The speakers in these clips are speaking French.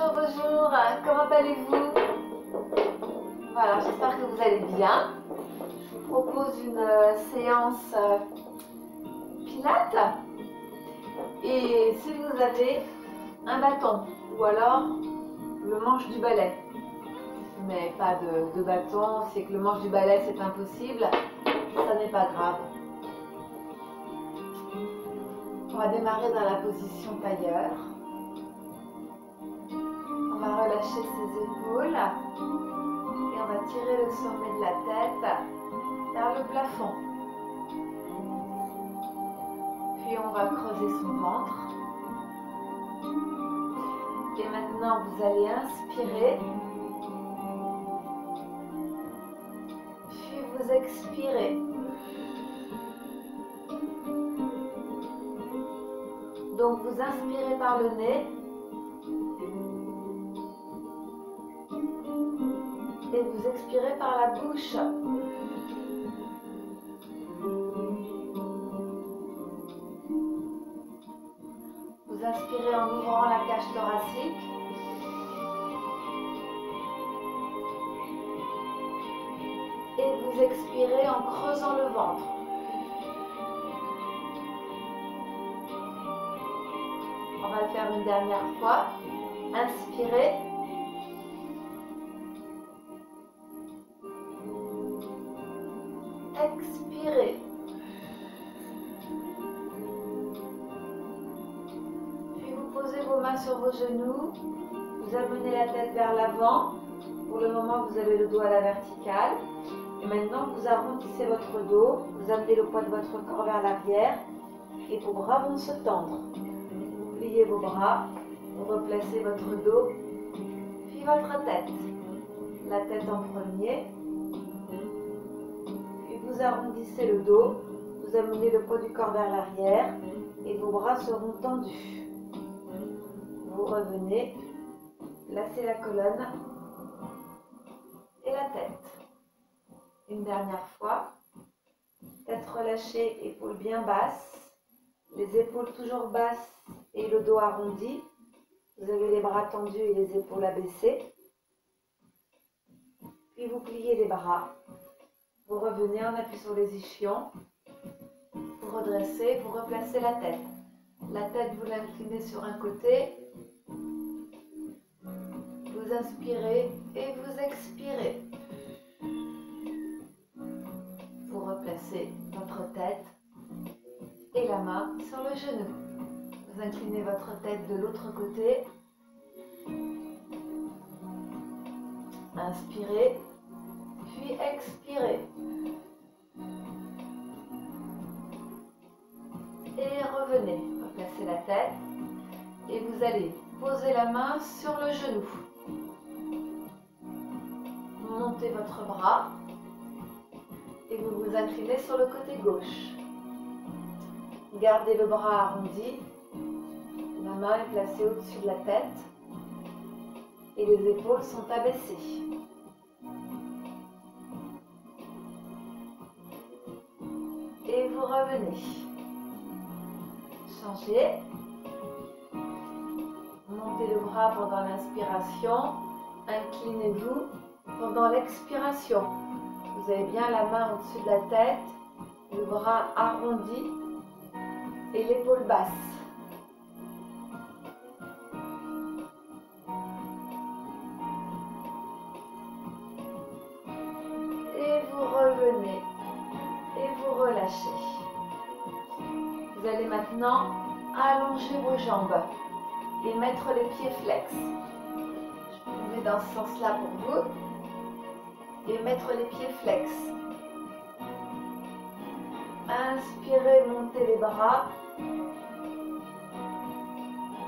Bonjour, bonjour, comment allez-vous? Voilà, j'espère que vous allez bien. Je vous propose une séance pilates. Et si vous avez un bâton ou alors le manche du balai, mais pas de bâton, c'est que le manche du balai c'est impossible, ça n'est pas grave. On va démarrer dans la position tailleur. On va relâcher ses épaules et on va tirer le sommet de la tête vers le plafond. Puis on va creuser son ventre. Et maintenant vous allez inspirer. Puis vous expirez. Donc vous inspirez par le nez. Et vous expirez par la bouche. Vous inspirez en ouvrant la cage thoracique. Et vous expirez en creusant le ventre. On va le faire une dernière fois. Inspirez. Expirez. Puis vous posez vos mains sur vos genoux. Vous amenez la tête vers l'avant. Pour le moment, vous avez le dos à la verticale. Et maintenant, vous arrondissez votre dos. Vous amenez le poids de votre corps vers l'arrière. Et vos bras vont se tendre. Vous pliez vos bras. Vous replacez votre dos. Puis votre tête. La tête en premier. Vous arrondissez le dos, vous amenez le poids du corps vers l'arrière et vos bras seront tendus. Vous revenez, placez la colonne et la tête. Une dernière fois, tête relâchée, épaules bien basses, les épaules toujours basses et le dos arrondi. Vous avez les bras tendus et les épaules abaissées. Puis vous pliez les bras. Vous revenez en appui sur les ischions, vous redressez, vous replacez la tête. La tête, vous l'inclinez sur un côté, vous inspirez et vous expirez. Vous replacez votre tête et la main sur le genou. Vous inclinez votre tête de l'autre côté. Inspirez, puis expirez. Et revenez, replacez la tête et vous allez poser la main sur le genou. Montez votre bras et vous vous inclinez sur le côté gauche. Gardez le bras arrondi, la main est placée au-dessus de la tête et les épaules sont abaissées. Et vous revenez. Changez. Montez le bras pendant l'inspiration. Inclinez-vous pendant l'expiration. Vous avez bien la main au-dessus de la tête, le bras arrondi et l'épaule basse. Et vous revenez. Et vous relâchez. Vous allez maintenant allonger vos jambes et mettre les pieds flex. Je vous mets dans ce sens-là pour vous. Et mettre les pieds flex. Inspirez, montez les bras.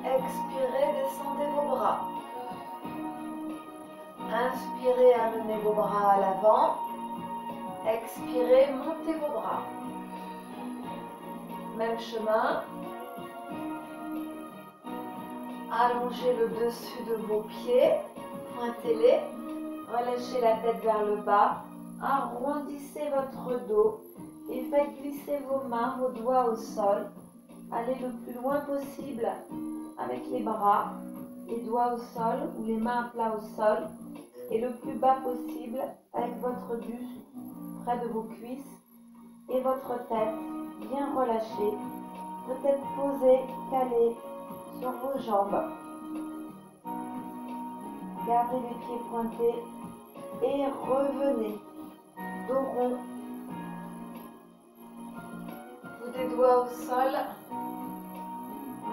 Expirez, descendez vos bras. Inspirez, amenez vos bras à l'avant. Expirez, montez vos bras. Même chemin. Allongez le dessus de vos pieds. Pointez-les. Relâchez la tête vers le bas. Arrondissez votre dos. Et faites glisser vos mains, vos doigts au sol. Allez le plus loin possible avec les bras. les doigts au sol ou les mains à plat au sol et le plus bas possible avec votre buste près de vos cuisses et votre tête bien relâchée, peut-être posée, calée sur vos jambes. Gardez les pieds pointés et revenez, dos rond, vous des doigts au sol,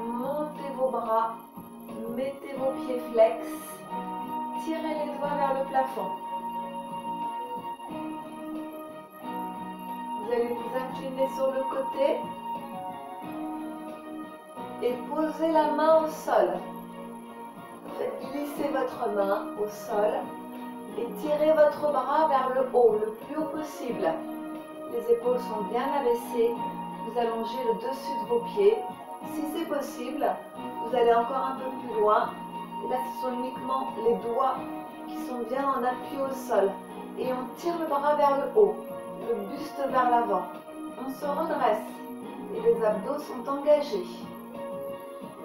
montez vos bras, mettez vos pieds flex, tirez les doigts vers le plafond. Vous allez vous incliner sur le côté et posez la main au sol. Faites glisser votre main au sol et tirez votre bras vers le haut, le plus haut possible. Les épaules sont bien abaissées. Vous allongez le dessus de vos pieds. Si c'est possible, vous allez encore un peu plus loin. Et là, ce sont uniquement les doigts qui sont bien en appui au sol. Et on tire le bras vers le haut, le buste vers l'avant. On se redresse et les abdos sont engagés.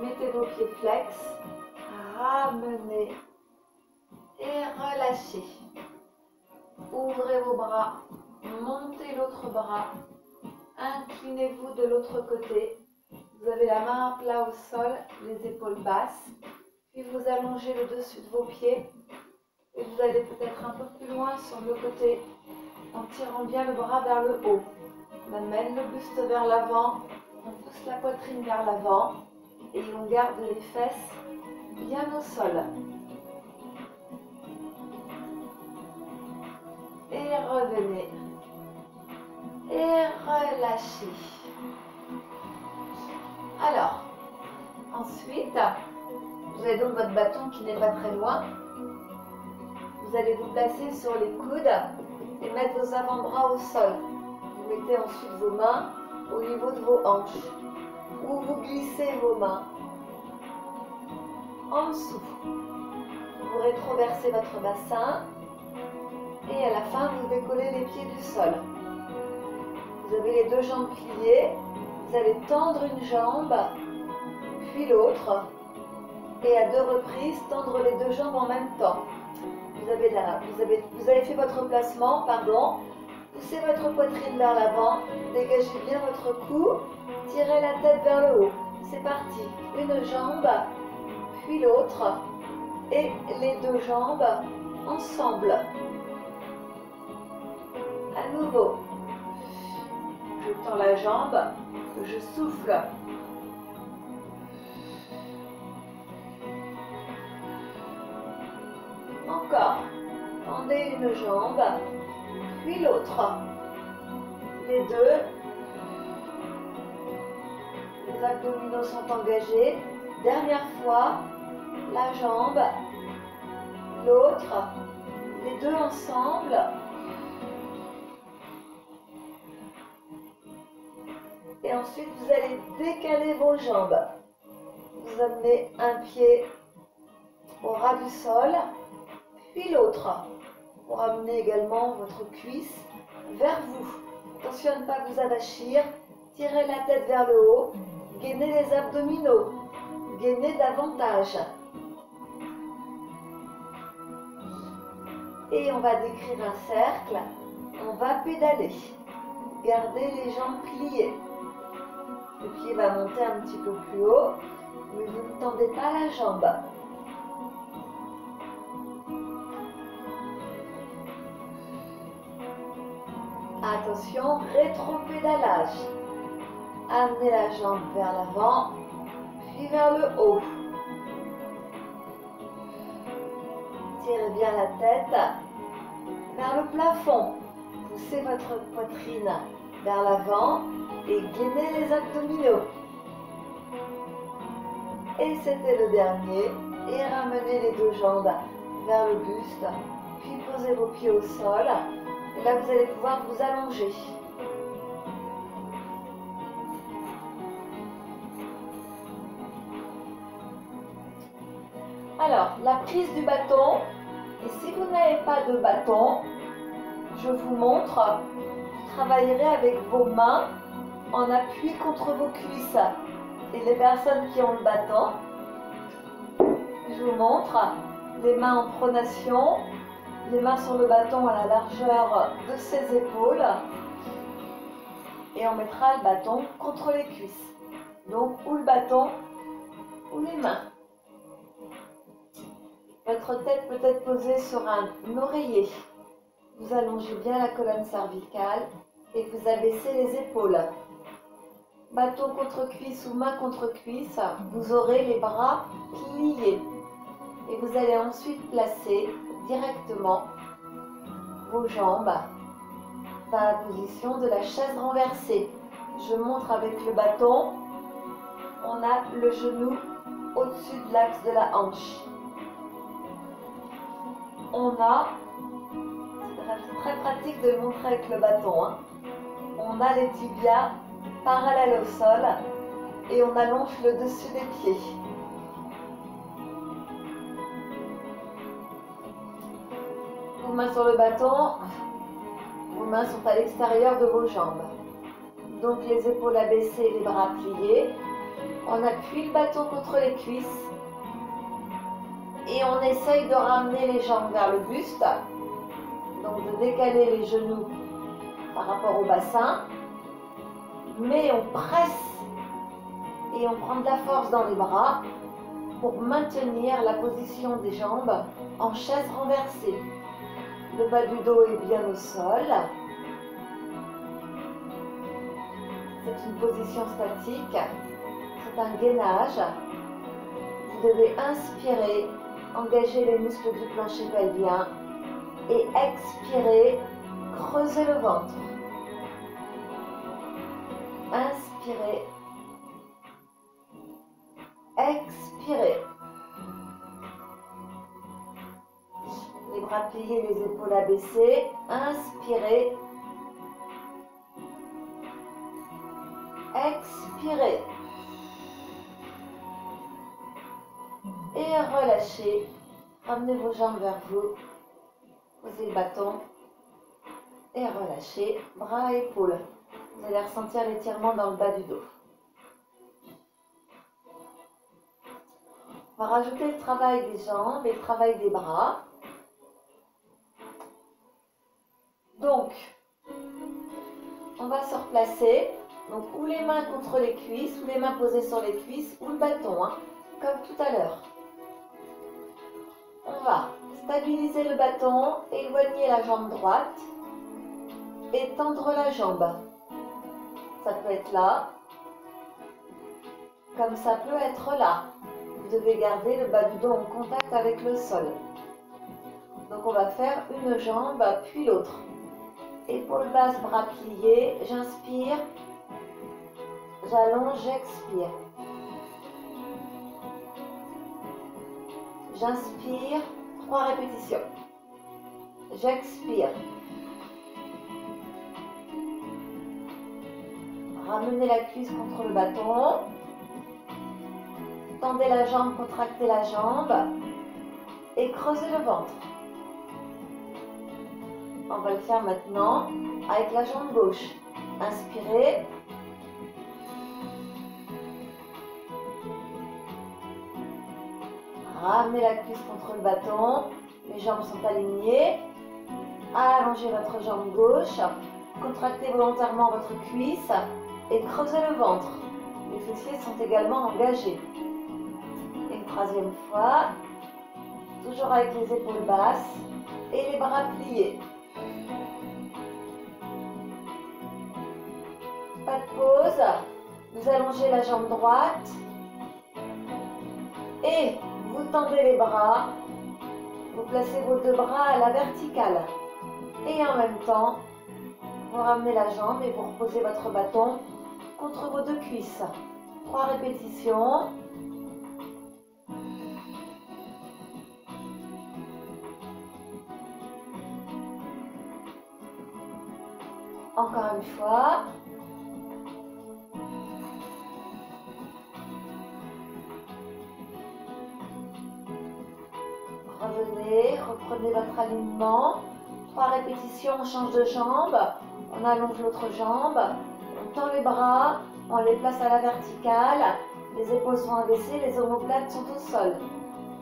Mettez vos pieds flex, ramenez et relâchez. Ouvrez vos bras, montez l'autre bras, inclinez-vous de l'autre côté. Vous avez la main à plat au sol, les épaules basses, puis vous allongez le dessus de vos pieds et vous allez peut-être un peu plus loin sur le côté en tirant bien le bras vers le haut. On amène le buste vers l'avant, on pousse la poitrine vers l'avant et on garde les fesses bien au sol. Et revenez. Et relâchez. Alors, ensuite, vous avez donc votre bâton qui n'est pas très loin. Vous allez vous placer sur les coudes et mettre vos avant-bras au sol. Vous mettez ensuite vos mains au niveau de vos hanches. Ou vous glissez vos mains en dessous. Vous rétroversez votre bassin. Et à la fin, vous décollez les pieds du sol. Vous avez les deux jambes pliées. Vous allez tendre une jambe, puis l'autre. Et à deux reprises, tendre les deux jambes en même temps. Vous avez fait votre placement, Poussez votre poitrine vers l'avant. Dégagez bien votre cou. Tirez la tête vers le haut. C'est parti. Une jambe, puis l'autre. Et les deux jambes ensemble. À nouveau, je tends la jambe, je souffle. Encore, tendez une jambe, puis l'autre. Les deux. Les abdominaux sont engagés. Dernière fois, la jambe, l'autre, les deux ensemble. Et ensuite, vous allez décaler vos jambes. Vous amenez un pied au ras du sol, puis l'autre. Pour amener également votre cuisse vers vous. Attention à ne pas vous avachir. Tirez la tête vers le haut. Gainez les abdominaux. Gainez davantage. Et on va décrire un cercle. On va pédaler. Gardez les jambes pliées. Le pied va monter un petit peu plus haut, mais vous ne tendez pas la jambe. Attention, rétro-pédalage. Amenez la jambe vers l'avant, puis vers le haut. Tirez bien la tête vers le plafond. Poussez votre poitrine vers l'avant et gainez les abdominaux. Et c'était le dernier. Et ramenez les deux jambes vers le buste, puis posez vos pieds au sol. Et là, vous allez pouvoir vous allonger. Alors, la prise du bâton. Et si vous n'avez pas de bâton, je vous montre. Vous travaillerez avec vos mains en appui contre vos cuisses. Et les personnes qui ont le bâton, je vous montre. Les mains en pronation, les mains sur le bâton à la largeur de ses épaules. Et on mettra le bâton contre les cuisses. Donc, ou le bâton, ou les mains. Votre tête peut être posée sur un oreiller. Vous allongez bien la colonne cervicale et vous abaissez les épaules. Bâton contre cuisse ou main contre cuisse, vous aurez les bras pliés. Et vous allez ensuite placer directement vos jambes dans la position de la chaise renversée. Je montre avec le bâton. On a le genou au-dessus de l'axe de la hanche. On a, c'est très pratique de le montrer avec le bâton, hein. On a les tibias parallèles au sol et on allonge le dessus des pieds. Vos mains sur le bâton, vos mains sont à l'extérieur de vos jambes. Donc les épaules abaissées, les bras pliés. On appuie le bâton contre les cuisses et on essaye de ramener les jambes vers le buste. Donc de décaler les genoux par rapport au bassin. Mais on presse et on prend de la force dans les bras pour maintenir la position des jambes en chaise renversée. Le bas du dos est bien au sol. C'est une position statique. C'est un gainage. Vous devez inspirer, engager les muscles du plancher pelvien et expirer, creuser le ventre. Inspirez, expirez. Les bras pliés, les épaules abaissées. Inspirez. Expirez. Et relâchez. Ramenez vos jambes vers vous. Posez le bâton. Et relâchez. Bras et épaules. Vous allez ressentir l'étirement dans le bas du dos. On va rajouter le travail des jambes et le travail des bras. Donc, on va se replacer. Donc, ou les mains contre les cuisses, ou les mains posées sur les cuisses, ou le bâton, hein, comme tout à l'heure. On va stabiliser le bâton, éloigner la jambe droite et tendre la jambe. Ça peut être là, comme ça peut être là. Vous devez garder le bas du dos en contact avec le sol. Donc on va faire une jambe puis l'autre. Épaules basses, bras pliés, j'inspire, j'allonge, j'expire. J'inspire, 3 répétitions. J'expire. Ramenez la cuisse contre le bâton. Tendez la jambe, contractez la jambe. Et creusez le ventre. On va le faire maintenant avec la jambe gauche. Inspirez. Ramenez la cuisse contre le bâton. Les jambes sont alignées. Allongez votre jambe gauche. Contractez volontairement votre cuisse et creusez le ventre. Les fessiers sont également engagés. Et une troisième fois, toujours avec les épaules basses et les bras pliés. Pas de pause. Vous allongez la jambe droite et vous tendez les bras. Vous placez vos deux bras à la verticale. Et en même temps, vous ramenez la jambe et vous reposez votre bâton contre vos deux cuisses. 3 répétitions. Encore une fois. Revenez, reprenez votre alignement. 3 répétitions, on change de jambe. On allonge l'autre jambe. On tend les bras. On les place à la verticale. Les épaules sont abaissées, les omoplates sont au sol.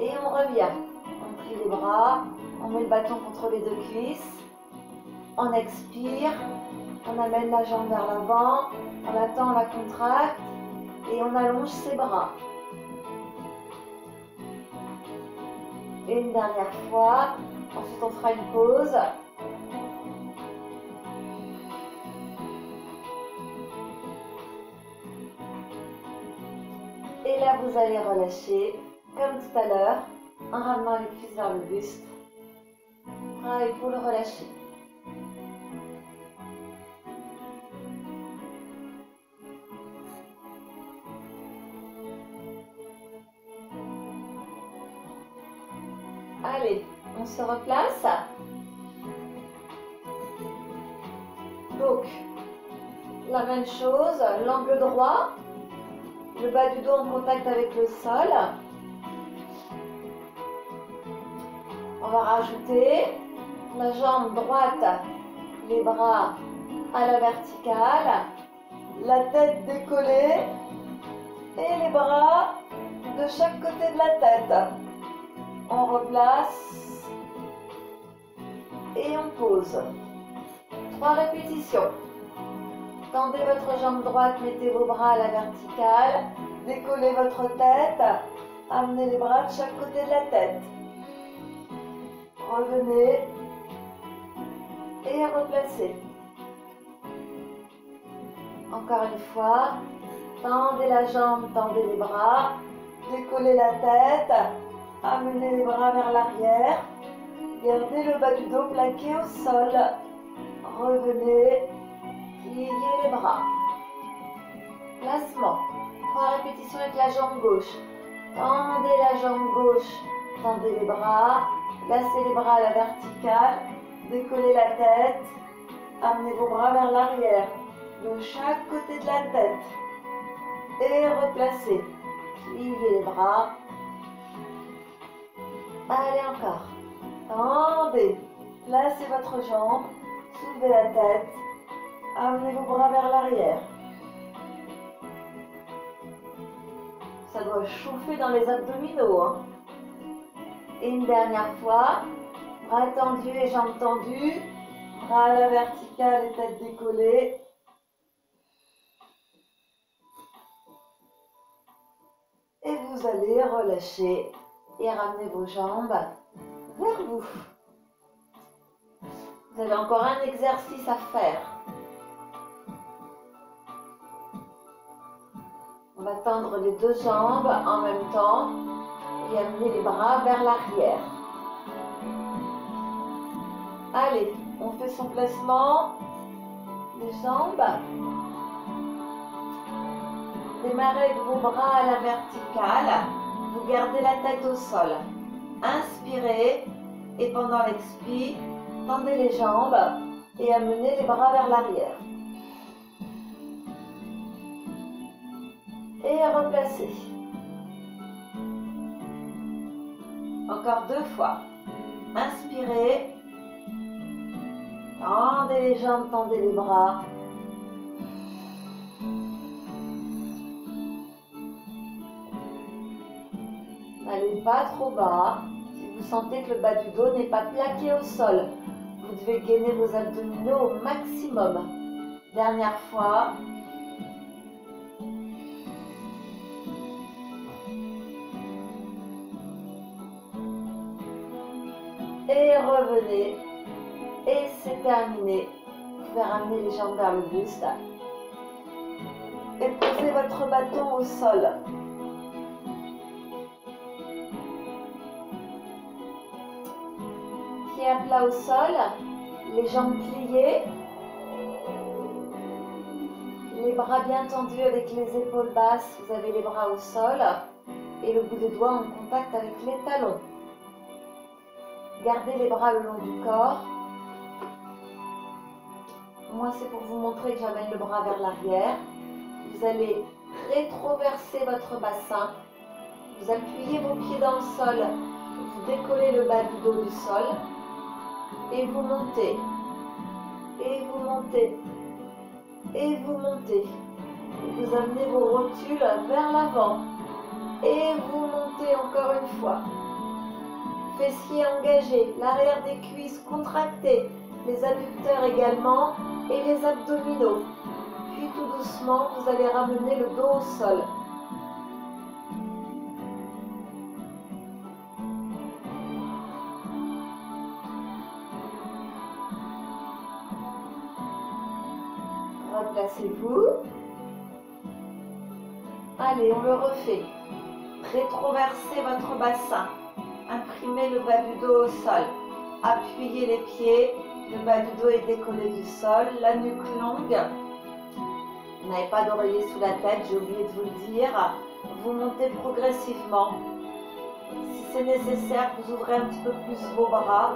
Et on revient. On plie les bras, on met le bâton contre les deux cuisses. On expire, on amène la jambe vers l'avant, on attend, on la contracte et on allonge ses bras. Et une dernière fois, ensuite on fera une pause. Et là vous allez relâcher, comme tout à l'heure, en ramenant les cuisses vers le buste. Pareil pour le relâcher. Allez, on se replace. Donc, la même chose, l'angle droit, le bas du dos en contact avec le sol. On va rajouter la jambe droite, les bras à la verticale, la tête décollée et les bras de chaque côté de la tête. On replace et on pose. 3 répétitions. Tendez votre jambe droite, mettez vos bras à la verticale, décollez votre tête, amenez les bras de chaque côté de la tête. Revenez et replacez. Encore une fois, tendez la jambe, tendez les bras, décollez la tête, amenez les bras vers l'arrière, gardez le bas du dos plaqué au sol. Revenez, pliez les bras. Placement. 3 répétitions avec la jambe gauche. Tendez la jambe gauche, tendez les bras, placez les bras à la verticale, décollez la tête, amenez vos bras vers l'arrière, de chaque côté de la tête. Et replacez. Pliez les bras. Allez encore. Tendez. Placez votre jambe. Soulevez la tête. Amenez vos bras vers l'arrière. Ça doit chauffer dans les abdominaux. Hein. Et une dernière fois. Bras tendus et jambes tendues. Bras à la verticale et tête décollée. Et vous allez relâcher et ramener vos jambes vers vous. Vous avez encore un exercice à faire. On va tendre les deux jambes en même temps et amener les bras vers l'arrière. Allez, on fait son placement des jambes. Démarrez avec vos bras à la verticale. Vous gardez la tête au sol. Inspirez et pendant l'expire, tendez les jambes et amenez les bras vers l'arrière. Et replacez. Encore 2 fois. Inspirez. Tendez les jambes, tendez les bras. N'allez pas trop bas. Si vous sentez que le bas du dos n'est pas plaqué au sol, vous devez gainer vos abdominaux au maximum. Dernière fois. Et revenez. Et c'est terminé. Vous pouvez ramener les jambes vers le buste. Et posez votre bâton au sol. Pieds à plat au sol. Les jambes pliées. Les bras bien tendus avec les épaules basses. Vous avez les bras au sol. Et le bout des doigts en contact avec les talons. Gardez les bras le long du corps. Moi, c'est pour vous montrer que j'amène le bras vers l'arrière. Vous allez rétroverser votre bassin. Vous appuyez vos pieds dans le sol. Vous décollez le bas du dos du sol. Et vous montez. Et vous montez. Et vous montez. Et vous amenez vos rotules vers l'avant. Et vous montez encore une fois. Fessiers engagés, l'arrière des cuisses contracté, les adducteurs également et les abdominaux. Puis tout doucement, vous allez ramener le dos au sol. Replacez-vous. Allez, on le refait. Rétroversez votre bassin. Imprimez le bas du dos au sol. Appuyez les pieds. Le bas du dos est décollé du sol. La nuque longue. Vous n'avez pas d'oreiller sous la tête, j'ai oublié de vous le dire. Vous montez progressivement. Si c'est nécessaire, vous ouvrez un petit peu plus vos bras.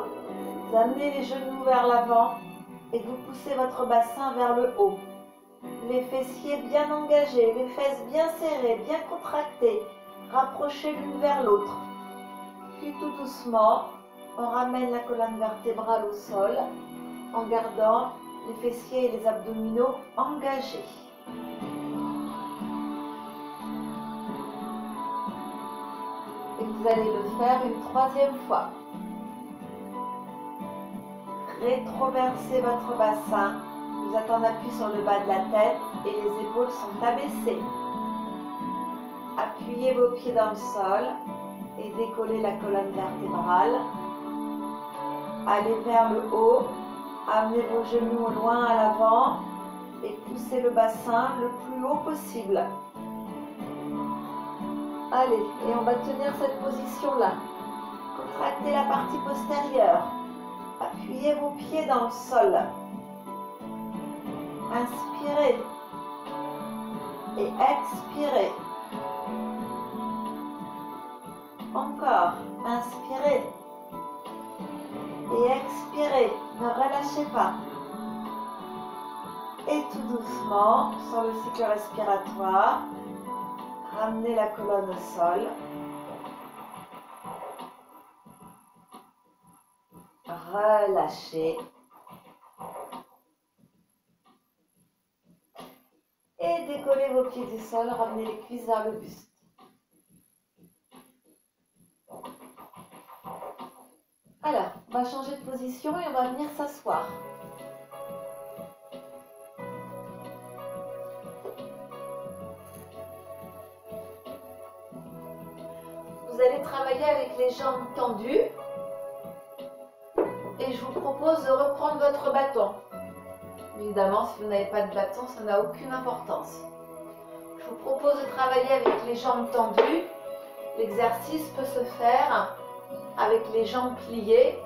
Vous amenez les genoux vers l'avant et vous poussez votre bassin vers le haut. Les fessiers bien engagés, les fesses bien serrées, bien contractées. Rapprochez l'une vers l'autre. Puis tout doucement, on ramène la colonne vertébrale au sol en gardant les fessiers et les abdominaux engagés. Et vous allez le faire une troisième fois. Rétroversez votre bassin. Vous êtes en appui sur le bas de la tête et les épaules sont abaissées. Appuyez vos pieds dans le sol et décollez la colonne vertébrale. Allez vers le haut. Amenez vos genoux au loin à l'avant et poussez le bassin le plus haut possible. Allez, et on va tenir cette position-là. Contractez la partie postérieure. Appuyez vos pieds dans le sol. Inspirez et expirez. Encore, inspirez et expirez. Ne relâchez pas. Et tout doucement, sur le cycle respiratoire, ramenez la colonne au sol. Relâchez. Et décollez vos pieds du sol, ramenez les cuisses vers le buste. Alors, on va changer de position et on va venir s'asseoir. Vous allez travailler avec les jambes tendues et je vous propose de reprendre votre bâton. Évidemment, si vous n'avez pas de bâton, ça n'a aucune importance. Je vous propose de travailler avec les jambes tendues. L'exercice peut se faire avec les jambes pliées,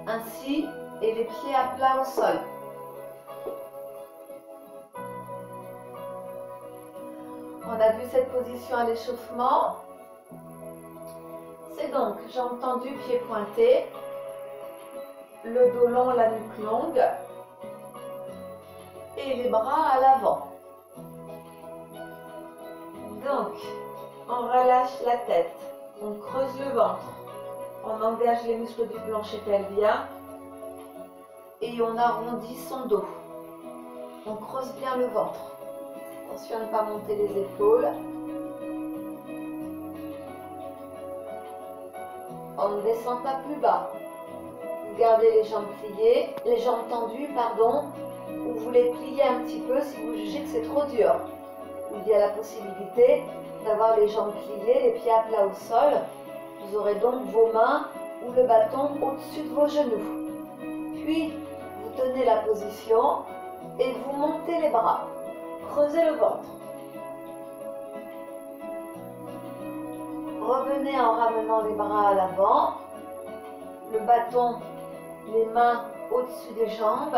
ainsi, et les pieds à plat au sol. On a vu cette position à l'échauffement. C'est donc jambes tendues, pieds pointés, le dos long, la nuque longue et les bras à l'avant. Donc, on relâche la tête, on creuse le ventre, on engage les muscles du plancher pelvien et on arrondit son dos. On creuse bien le ventre. Attention à ne pas monter les épaules. On ne descend pas plus bas. Vous gardez les jambes pliées, les jambes tendues, pardon, ou vous les pliez un petit peu si vous jugez que c'est trop dur. Il y a la possibilité d'avoir les jambes pliées, les pieds à plat au sol. Vous aurez donc vos mains ou le bâton au-dessus de vos genoux. Puis, vous tenez la position et vous montez les bras. Creusez le ventre. Revenez en ramenant les bras à l'avant. Le bâton, les mains au-dessus des jambes.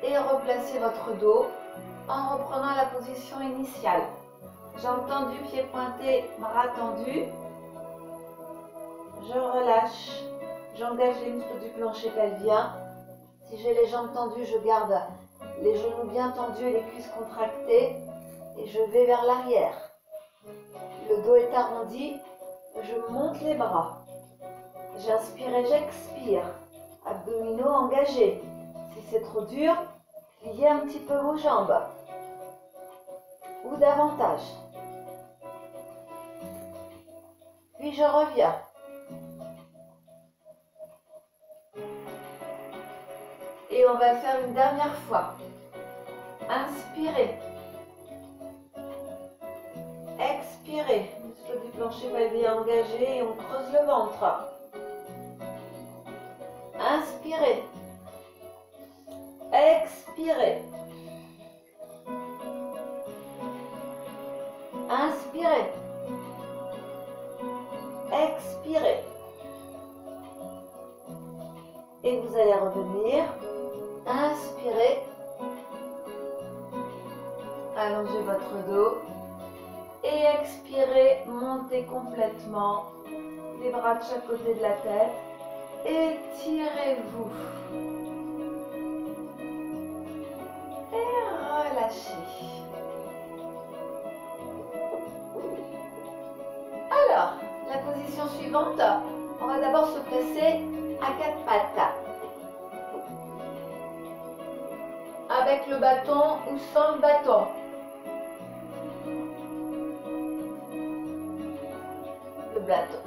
Et replacez votre dos en reprenant la position initiale. Jambes tendues, pieds pointés, bras tendus. Je relâche. J'engage les muscles du plancher pelvien. Si j'ai les jambes tendues, je garde les genoux bien tendus et les cuisses contractées. Et je vais vers l'arrière. Le dos est arrondi. Je monte les bras. J'inspire et j'expire. Abdominaux engagés. Si c'est trop dur, pliez un petit peu vos jambes. Ou davantage. Puis je reviens. Et on va faire une dernière fois. Inspirez. Expirez. Muscle du plancher pelvien engagé et on creuse le ventre. Inspirez. Expirez. Inspirez. Expirez. Et vous allez revenir. Inspirez. Allongez votre dos. Et expirez. Montez complètement. Les bras de chaque côté de la tête. Étirez-vous. Et relâchez. Alors, la position suivante, on va d'abord se placer à quatre pattes. Avec le bâton ou sans le bâton.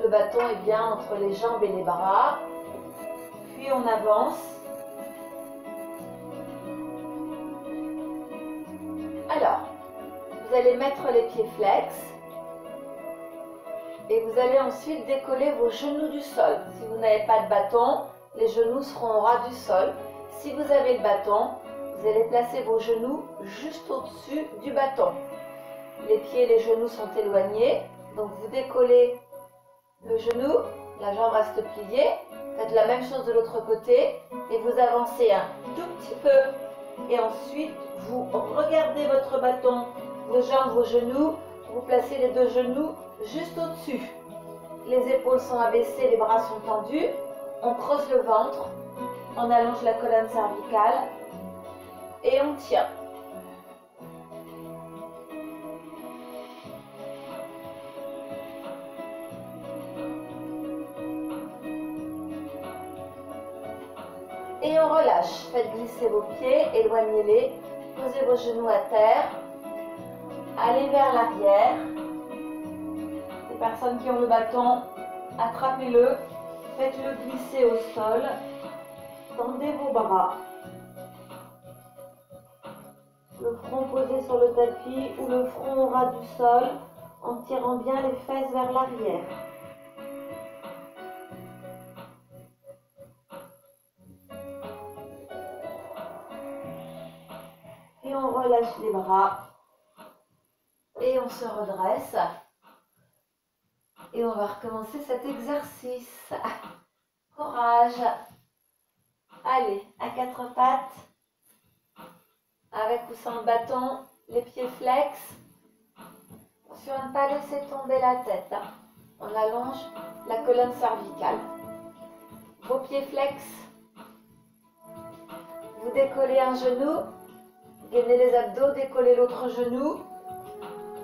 Le bâton est bien entre les jambes et les bras. Puis on avance. Alors, vous allez mettre les pieds flex. Et vous allez ensuite décoller vos genoux du sol. Si vous n'avez pas de bâton, les genoux seront au ras du sol. Si vous avez le bâton, vous allez placer vos genoux juste au-dessus du bâton. Les pieds et les genoux sont éloignés. Donc vous décollez le genou, la jambe reste pliée. Faites la même chose de l'autre côté. Et vous avancez un tout petit peu. Et ensuite, vous regardez votre bâton, vos jambes, vos genoux. Vous placez les deux genoux juste au-dessus. Les épaules sont abaissées, les bras sont tendus. On creuse le ventre. On allonge la colonne cervicale. Et on tient. Et on relâche. Faites glisser vos pieds, éloignez-les. Posez vos genoux à terre. Allez vers l'arrière. Les personnes qui ont le bâton, attrapez-le. Faites-le glisser au sol. Tendez vos bras. Le front posé sur le tapis ou le front au ras du sol en tirant bien les fesses vers l'arrière. Et on relâche les bras. Et on se redresse. Et on va recommencer cet exercice. Courage. Allez, à quatre pattes. Avec ou sans le bâton, les pieds flex. Attention à ne pas laisser tomber la tête. On allonge la colonne cervicale. Vos pieds flex. Vous décollez un genou. Gainez les abdos, décollez l'autre genou.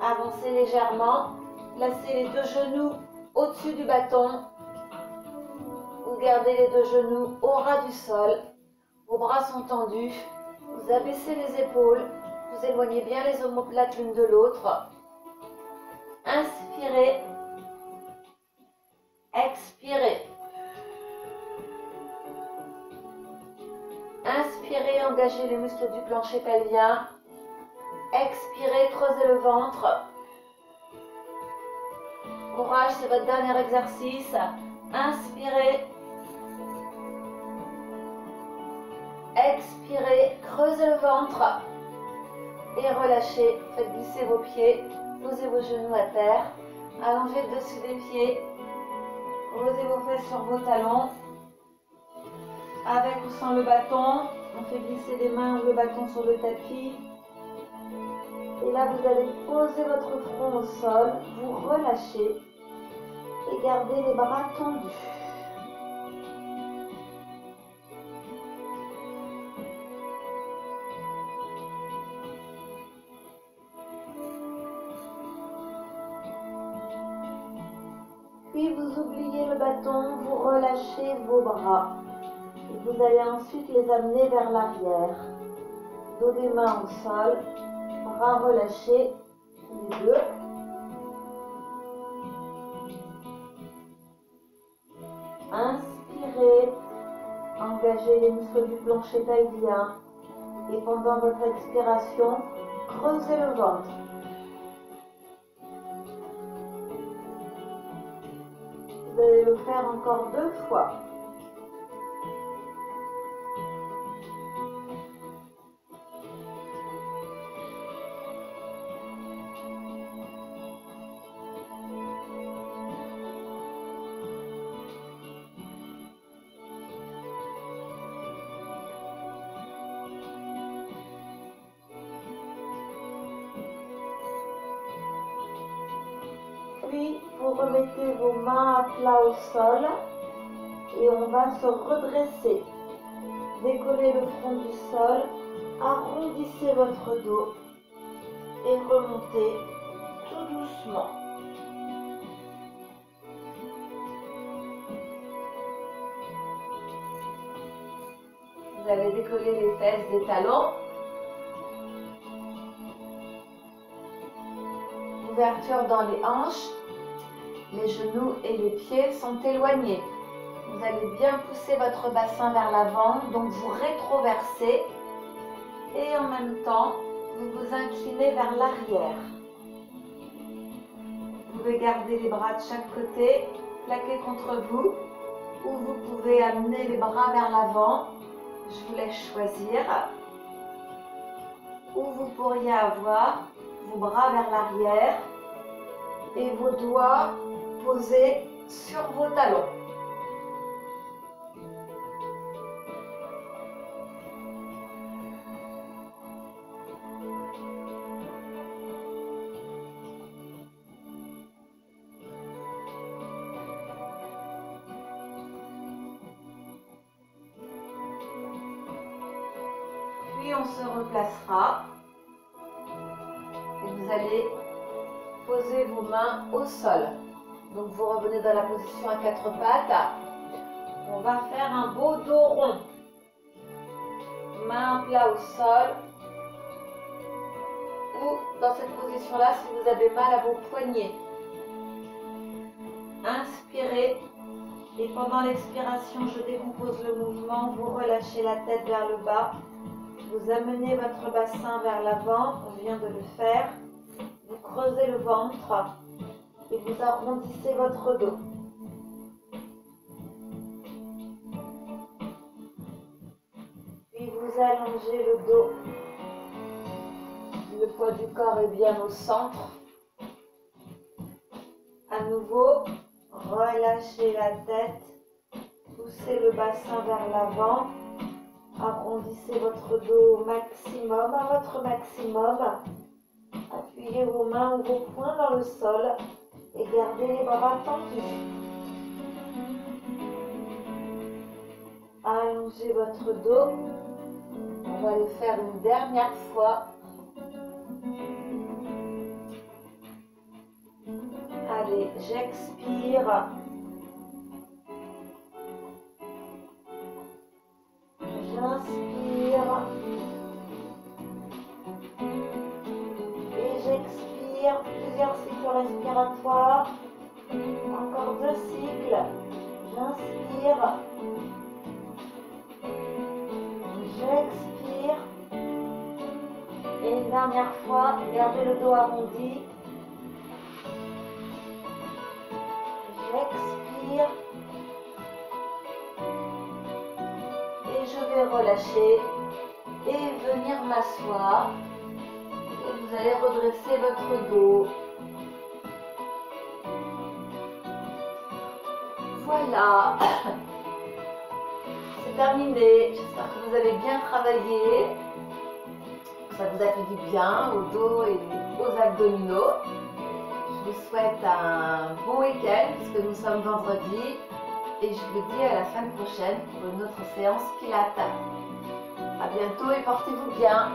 Avancez légèrement. Placez les deux genoux au-dessus du bâton. Vous gardez les deux genoux au ras du sol. Vos bras sont tendus. Vous abaissez les épaules. Vous éloignez bien les omoplates l'une de l'autre. Inspirez. Expirez. Inspirez, engagez les muscles du plancher pelvien. Expirez, creusez le ventre. Courage, c'est votre dernier exercice. Inspirez. Expirez, creusez le ventre. Et relâchez. Faites glisser vos pieds. Posez vos genoux à terre. Allongez le dessus des pieds. Posez vos fesses sur vos talons. Avec ou sans le bâton, on fait glisser les mains ou le bâton sur le tapis. Et là, vous allez poser votre front au sol, vous relâchez et gardez les bras tendus. Puis vous oubliez le bâton, vous relâchez vos bras. Et vous allez ensuite les amener vers l'arrière. Dos des mains au sol, bras relâchés, les deux. Inspirez, engagez Relâchez les muscles du plancher pelvien. Et pendant votre expiration, creusez le ventre. Vous allez le faire encore 2 fois. Puis, vous remettez vos mains à plat au sol et on va se redresser. Décollez le front du sol, arrondissez votre dos et remontez tout doucement. Vous allez décoller les fesses des talons. Ouverture dans les hanches. Les genoux et les pieds sont éloignés. Vous allez bien pousser votre bassin vers l'avant, donc vous rétroversez et en même temps, vous vous inclinez vers l'arrière. Vous pouvez garder les bras de chaque côté, plaqués contre vous, ou vous pouvez amener les bras vers l'avant. Je vous laisse choisir. Ou vous pourriez avoir vos bras vers l'arrière et vos doigts posés sur vos talons. Puis on se replacera et vous allez poser vos mains au sol. Donc vous revenez dans la position à 4 pattes. On va faire un beau dos rond. Main à plat au sol. Ou dans cette position-là si vous avez mal à vos poignets. Inspirez. Et pendant l'expiration, je décompose le mouvement. Vous relâchez la tête vers le bas. Vous amenez votre bassin vers l'avant. On vient de le faire. Vous creusez le ventre. Et vous arrondissez votre dos. Puis vous allongez le dos. Le poids du corps est bien au centre. À nouveau, relâchez la tête. Poussez le bassin vers l'avant. Arrondissez votre dos au maximum, à votre maximum. Appuyez vos mains ou vos poings dans le sol. Et gardez les bras tendus. Allongez votre dos. On va le faire une dernière fois. Allez, j'expire. J'inspire. Et j'expire. Plusieurs cycles respiratoires. Encore 2 cycles. J'inspire. J'expire. Et une dernière fois, gardez le dos arrondi. J'expire. Et je vais relâcher et venir m'asseoir. Et vous allez redresser votre dos. Voilà. C'est terminé. J'espère que vous avez bien travaillé. Ça vous a fait du bien au dos et aux abdominaux. Je vous souhaite un bon week-end puisque nous sommes vendredi. Et je vous dis à la semaine prochaine pour une autre séance Pilates. À bientôt et portez-vous bien.